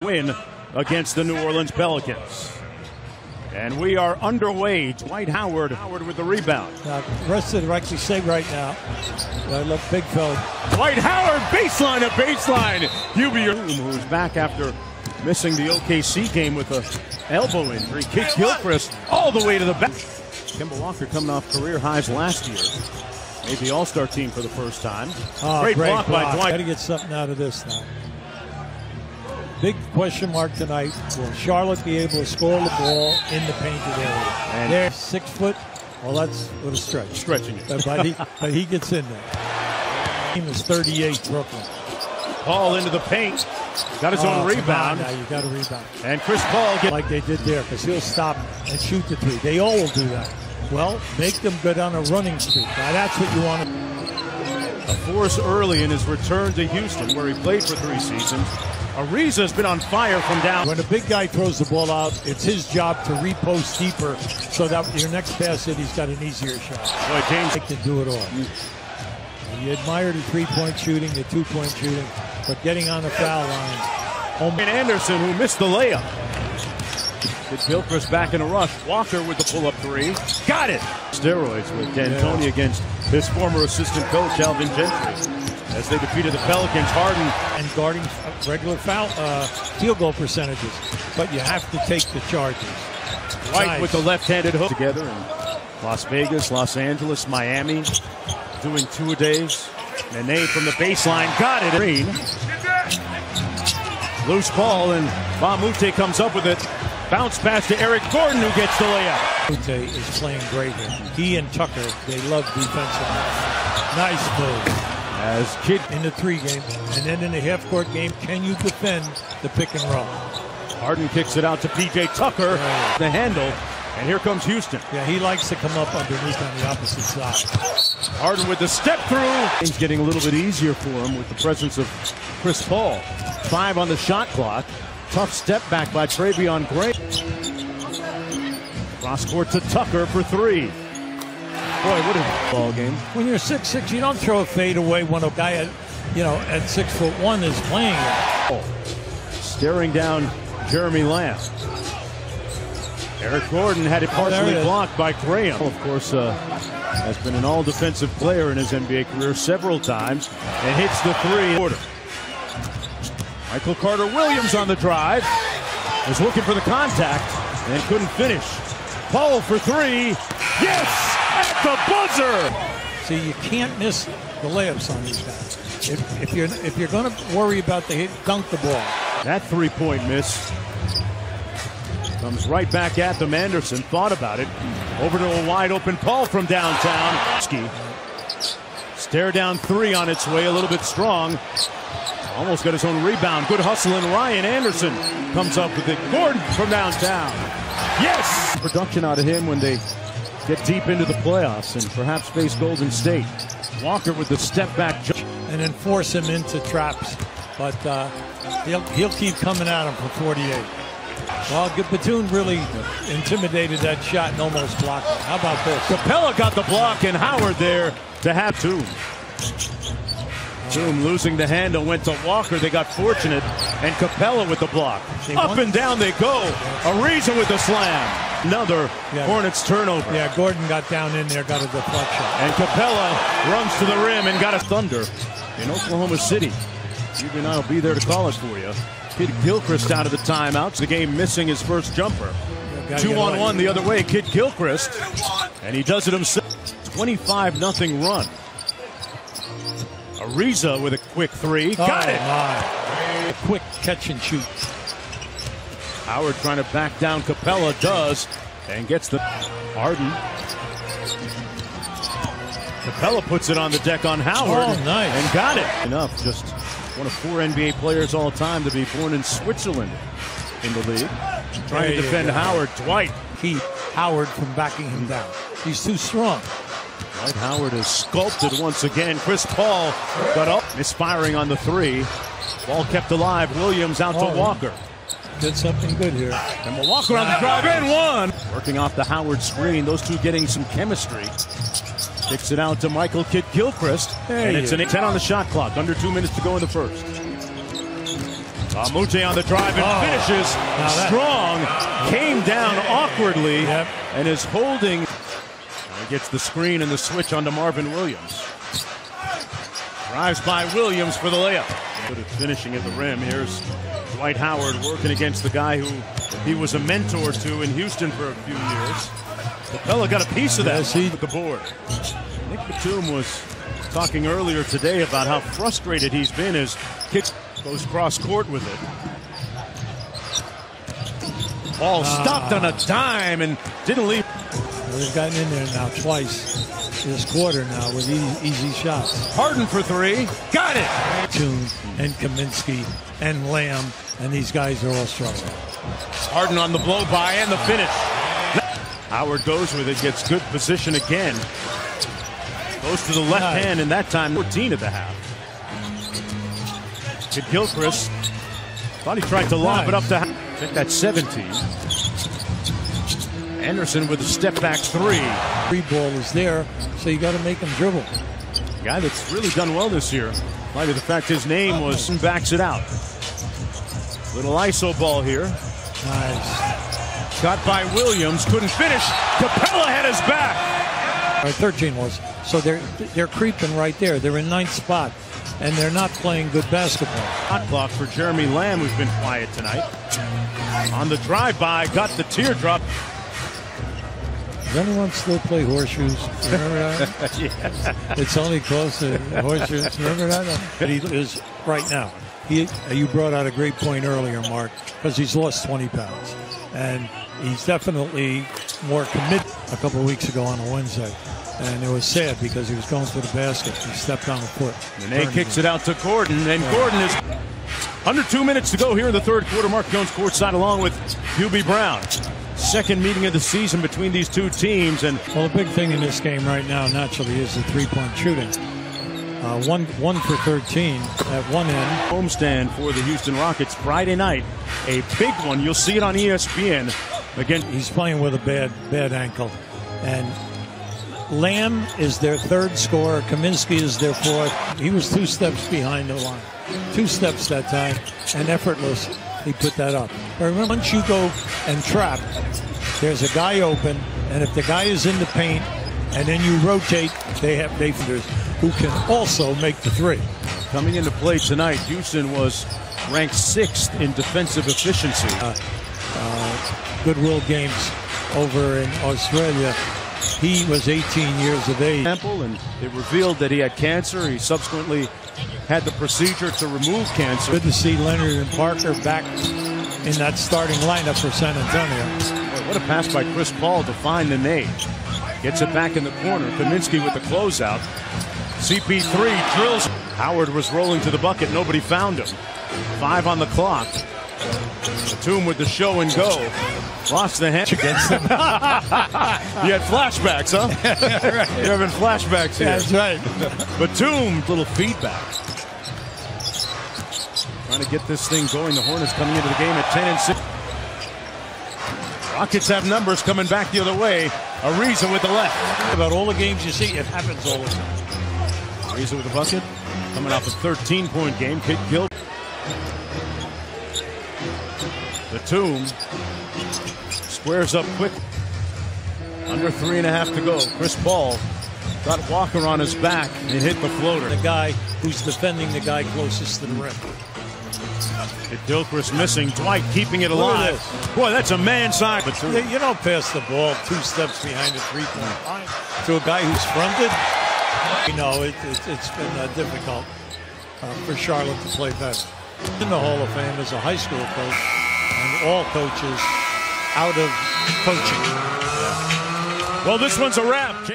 win against the New Orleans Pelicans. And we are underway. Dwight Howard with the rebound. Now, the rest of the actually say right now, look, big fella. Dwight Howard, baseline to baseline. Who's back after missing the OKC game with an elbow injury. Kid Gilchrist all the way to the back. Kemba Walker coming off career highs last year. Made the All-Star team for the first time. Great block by Dwight. Got to get something out of this now. Big question mark tonight. Will Charlotte be able to score the ball in the painted area? And they're 6 foot. Well, that's a little stretch. Stretching it. But he gets in there. Team is 38, Brooklyn. Paul into the paint. Got his own rebound. Now you got a rebound. And Chris Paul like they did there, because he'll stop and shoot the three. They all will do that. Well, make them go down a running streak. Now that's what you want to. A force early in his return to Houston, where he played for 3 seasons. Ariza's been on fire from down. When a big guy throws the ball out, it's his job to repost deeper so that your next pass in, he's got an easier shot. Boy, James can do it all. You admire the three-point shooting, the two-point shooting, but getting on the foul line. And Anderson, who missed the layup. Kid Gilchrist back in a rush. Walker with the pull-up three. Got it! Steroids with D'Antoni against his former assistant coach, Alvin Gentry. As they defeated the Pelicans, Harden and guarding regular field goal percentages. But you have to take the charges. White with the left-handed hook. Together in Las Vegas, Los Angeles, Miami. Doing 2-a-days. Nene from the baseline. Got it. Green. Loose ball, and Bamute comes up with it. Bounce pass to Eric Gordon, who gets the layup. Bamute is playing great here. He and Tucker, they love defensive. Nice move. As Kid in the 3 game, and then in the half-court game, can you defend the pick and roll? Harden kicks it out to P.J. Tucker, the handle, and here comes Houston. Yeah, he likes to come up underneath on the opposite side. Harden with the step through. Things getting a little bit easier for him with the presence of Chris Paul. 5 on the shot clock. Tough step back by Travion Gray. Cross court to Tucker for 3. Boy, what a ball game. When you're 6'6", you don't throw a fade away when a guy at 6'1" is playing it. Staring down Jeremy Lamb. Eric Gordon had it partially blocked by Graham. Of course, has been an all-defensive player in his NBA career several times and hits the 3. Michael Carter-Williams on the drive. Was looking for the contact and couldn't finish. Paul for 3. Yes! At the buzzer! See, you can't miss the layups on these guys. If you're going to worry about the hit, dunk the ball. That 3-point miss comes right back at them. Anderson thought about it. Over to a wide open Paul from downtown. Stare down 3 on its way, a little bit strong. Almost got his own rebound. Good hustle, and Ryan Anderson comes up with it. Gordon from downtown. Yes! Production out of him when they get deep into the playoffs and perhaps face Golden State. Walker with the step back jump. And then force him into traps. But he'll keep coming at him for 48. Well, Batum really intimidated that shot and almost blocked it. How about this? Capella got the block, and Howard there to have Batum. Batum losing the handle, went to Walker. They got fortunate, and Capella with the block. Up and down they go. Ariza with the slam. Another Hornets turnover. Yeah, Gordon got down in there, got a deflection. And Capella runs to the rim and got a thunder in Oklahoma City. Stevie and I will be there to call it for you. Kid Gilchrist out of the timeouts. The game missing his first jumper. 2-on-1 the other way. Kid Gilchrist. And he does it himself. 25-0 run. Ariza with a quick 3. Got it. A quick catch and shoot. Howard trying to back down. Capella does. And gets the Harden. Capella puts it on the deck on Howard. Oh, nice. And got it. Enough. Just one of 4 NBA players all time to be born in Switzerland in the league. Trying to defend Howard. Dwight. Keep Howard from backing him down. He's too strong. Dwight Howard is sculpted once again. Chris Paul got up. Misfiring on the 3. Ball kept alive. Williams out to Walker. Did something good here. And Walker on the drive in 1. Working off the Howard screen. Those two getting some chemistry. Kicks it out to Michael Kid Gilchrist. And it's an 10 on the shot clock. Under 2 minutes to go in the first. Mute on the drive and finishes strong. Came down awkwardly and is holding. He gets the screen and the switch onto Marvin Williams. Drives by Williams for the layup. Good at finishing at the rim. Here's Dwight Howard working against the guy who he was a mentor to in Houston for a few years. Capella got a piece of that at the board. Nick Batum was talking earlier today about how frustrated he's been as kids goes cross court with it. Ball stopped on a dime and didn't leave. Well, they've gotten in there now twice this quarter now with easy shots. Harden for three. Got it. Batum and Kaminsky and Lamb, and these guys are all struggling. Harden on the blow by and the finish. Howard goes with it, gets good position again. Goes to the left hand, and that time 14 at the half. Kid Gilchrist thought he tried to lob it up to I think that's 17. Anderson with a step back three. Free ball is there, so you got to make him dribble. Guy that's really done well this year. Might be the fact his name was and backs it out. Little ISO ball here. Nice. Got by Williams, couldn't finish. Capella had his back. 13 was. So they're creeping right there. They're in ninth spot, and they're not playing good basketball. Hot clock for Jeremy Lamb, who's been quiet tonight. On the drive-by, got the teardrop. Does anyone still play horseshoes? Remember that? Yeah. It's only close to horseshoes. Remember that? But he is right now. You brought out a great point earlier, Mark, because he's lost 20 pounds. And he's definitely more committed a couple of weeks ago on a Wednesday. And it was sad because he was going for the basket. He stepped on the foot. Renee kicks it out to Gordon, and Gordon is under 2 minutes to go here in the third quarter. Mark Jones courtside along with Hubie Brown. Second meeting of the season between these two teams. And well, the big thing in this game right now, naturally, is the three-point shooting. One for 13 at one end. Homestand for the Houston Rockets Friday night. A big one. You'll see it on ESPN. Again, he's playing with a bad ankle. And Lamb is their third scorer. Kaminsky is their fourth. He was 2 steps behind the line. 2 steps that time, and effortless. He put that up. But remember, once you go and trap, there's a guy open, and if the guy is in the paint, and then you rotate, they have defenders who can also make the three. Coming into play tonight, Houston was ranked 6th in defensive efficiency. Goodwill Games over in Australia. He was 18 years of age. And it revealed that he had cancer. He subsequently had the procedure to remove cancer. Good to see Leonard and Parker back in that starting lineup for San Antonio. Boy, what a pass by Chris Paul to find the nade. Gets it back in the corner. Kaminsky with the closeout. CP3 drills. Howard was rolling to the bucket. Nobody found him. 5 on the clock. Batum with the show and go. Lost the hand against him. You had flashbacks, huh? Right. You're having flashbacks here. That's right. Batum, little feedback. Trying to get this thing going. The Hornets coming into the game at 10 and 6. Rockets have numbers coming back the other way. Ariza with the left. About all the games you see, it happens all the time. Ariza with the bucket. Coming off a 13-point game. Kid killed. Batum squares up quick. Under 3.5 to go. Chris Paul got Walker on his back and hit the floater. The guy who's defending the guy closest to the rim. Gilchrist missing. Dwight keeping it alive. Boy, that's a man-side. You don't pass the ball 2 steps behind the three-point line to a guy who's fronted. You know, it's been difficult for Charlotte to play better. In the Hall of Fame as a high school coach, and all coaches out of coaching. Well, this one's a wrap.